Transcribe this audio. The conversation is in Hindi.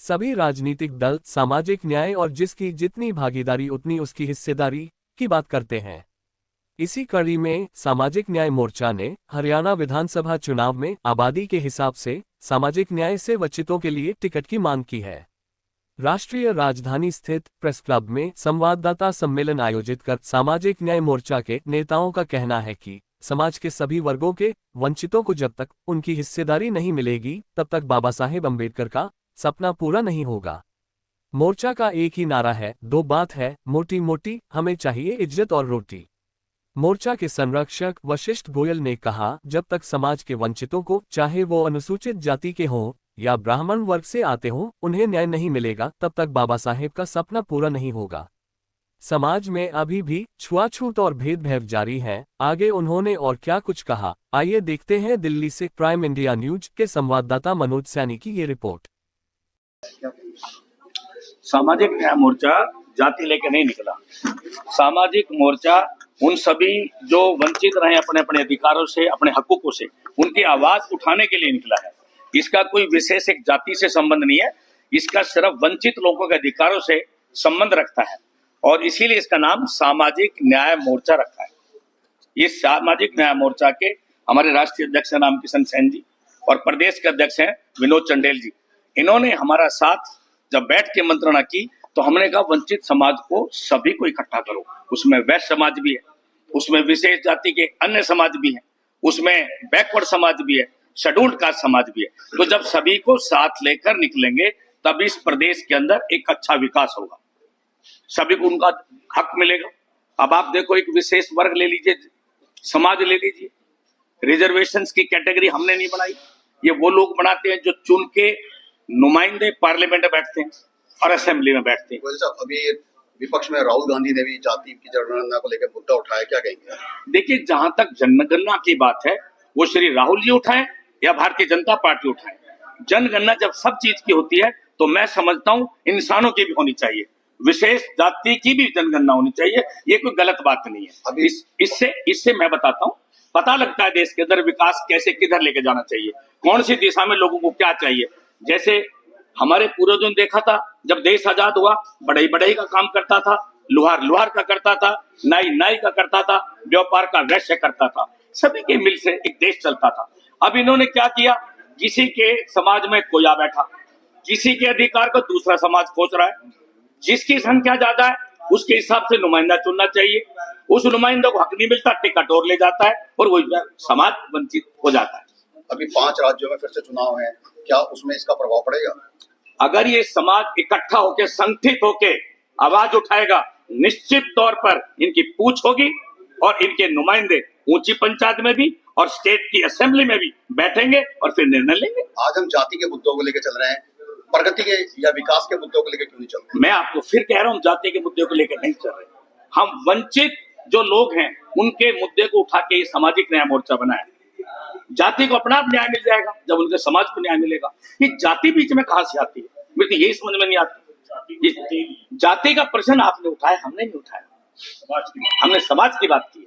सभी राजनीतिक दल सामाजिक न्याय और जिसकी जितनी भागीदारी उतनी उसकी हिस्सेदारी की बात करते हैं। इसी कड़ी में सामाजिक न्याय मोर्चा ने हरियाणा विधानसभा चुनाव में आबादी के हिसाब से सामाजिक न्याय से वंचितों के लिए टिकट की मांग की है। राष्ट्रीय राजधानी स्थित प्रेस क्लब में संवाददाता सम्मेलन आयोजित कर सामाजिक न्याय मोर्चा के नेताओं का कहना है कि समाज के सभी वर्गों के वंचितों को जब तक उनकी हिस्सेदारी नहीं मिलेगी तब तक बाबा साहेब अम्बेडकर का सपना पूरा नहीं होगा। मोर्चा का एक ही नारा है, दो बात है मोटी मोटी, हमें चाहिए इज्जत और रोटी। मोर्चा के संरक्षक वशिष्ठ गोयल ने कहा, जब तक समाज के वंचितों को, चाहे वो अनुसूचित जाति के हों या ब्राह्मण वर्ग से आते हों, उन्हें न्याय नहीं मिलेगा तब तक बाबा साहेब का सपना पूरा नहीं होगा। समाज में अभी भी छुआछूत और भेदभाव जारी है। आगे उन्होंने और क्या कुछ कहा, आइए देखते हैं दिल्ली से प्राइम इंडिया न्यूज के संवाददाता मनोज सैनी की ये रिपोर्ट। सामाजिक न्याय मोर्चा जाति लेकर नहीं निकला। सामाजिक मोर्चा उन सभी जो वंचित रहे अपने अपने अधिकारों से, अपने हकूकों से, उनकी आवाज उठाने के लिए निकला है। इसका कोई विशेष एक जाति से संबंध नहीं है, इसका सिर्फ वंचित लोगों के अधिकारों से संबंध रखता है और इसीलिए इसका नाम सामाजिक न्याय मोर्चा रखा है। ये सामाजिक न्याय मोर्चा के हमारे राष्ट्रीय अध्यक्ष हैं राम किशन सेन जी और प्रदेश के अध्यक्ष हैं विनोद चंडेल जी। इन्होंने हमारा साथ जब बैठ के मंत्रणा की तो हमने कहा वंचित समाज को सभी को इकट्ठा करो। उसमें वैश्य समाज भी है, उसमें विशेष जाति के अन्य समाज भी हैं, उसमें बैकवर्ड समाज भी है, शेड्यूल्ड कास्ट समाज भी है। तो जब सभी को साथ लेकर निकलेंगे तब इस प्रदेश के अंदर एक अच्छा विकास होगा, सभी को उनका हक मिलेगा। अब आप देखो, एक विशेष वर्ग ले लीजिए, समाज ले लीजिए, रिजर्वेशंस की कैटेगरी हमने नहीं बनाई, ये वो लोग बनाते हैं जो चुन के नुमाइंदे पार्लियामेंट में बैठते हैं और असेंबली में बैठते हैं। अभी विपक्ष में राहुल गांधी ने भी जाति की जनगणना को लेकर मुद्दा उठाया, क्या कहेंगे? देखिए, जहां तक जनगणना की बात है वो श्री राहुल जी उठाएं या भारतीय जनता पार्टी उठाए, जनगणना जब सब चीज की होती है तो मैं समझता हूं इंसानों की भी होनी चाहिए, विशेष जाति की भी जनगणना होनी चाहिए। ये कोई गलत बात नहीं है। इससे मैं बताता हूँ, पता लगता है देश के अंदर विकास कैसे किधर लेके जाना चाहिए, कौन सी दिशा में लोगों को क्या चाहिए। जैसे हमारे पूर्वजों ने देखा था, जब देश आजाद हुआ बढ़ई का काम करता था, लुहार का करता था, नाई का करता था, व्यापार का वैश्य करता था, सभी के मिल से एक देश चलता था। अब इन्होंने क्या किया, किसी के समाज में कोई आ बैठा, किसी के अधिकार को दूसरा समाज खोज रहा है, जिसकी संख्या ज्यादा है उसके हिसाब से नुमाइंदा चुनना चाहिए, उस नुमाइंदा को हक नहीं मिलता, टिकट और ले जाता है और वो समाज वंचित हो जाता है। अभी 5 राज्यों में फिर से चुनाव है, क्या उसमें इसका प्रभाव पड़ेगा? अगर ये समाज इकट्ठा होकर, संगठित होकर आवाज उठाएगा, निश्चित तौर पर इनकी पूछ होगी और इनके नुमाइंदे ऊंची पंचायत में भी और स्टेट की असेंबली में भी बैठेंगे और फिर निर्णय लेंगे। आज हम जाति के मुद्दों को लेकर चल रहे हैं, प्रगति के या विकास के मुद्दों को लेकर क्यों नहीं चल रहे? मैं आपको फिर कह रहा हूँ, जाति के मुद्दे को लेकर नहीं चल रहे। हम वंचित जो लोग हैं उनके मुद्दे को उठा के सामाजिक न्याय मोर्चा बनाया। जाति को अपना न्याय मिल जाएगा जब उनके समाज को न्याय मिलेगा। ये जाति बीच में कहां से आती है, मुझे यही समझ में नहीं आती। जाति का प्रश्न आपने उठाया, हमने नहीं उठाया, हमने समाज की बात की है।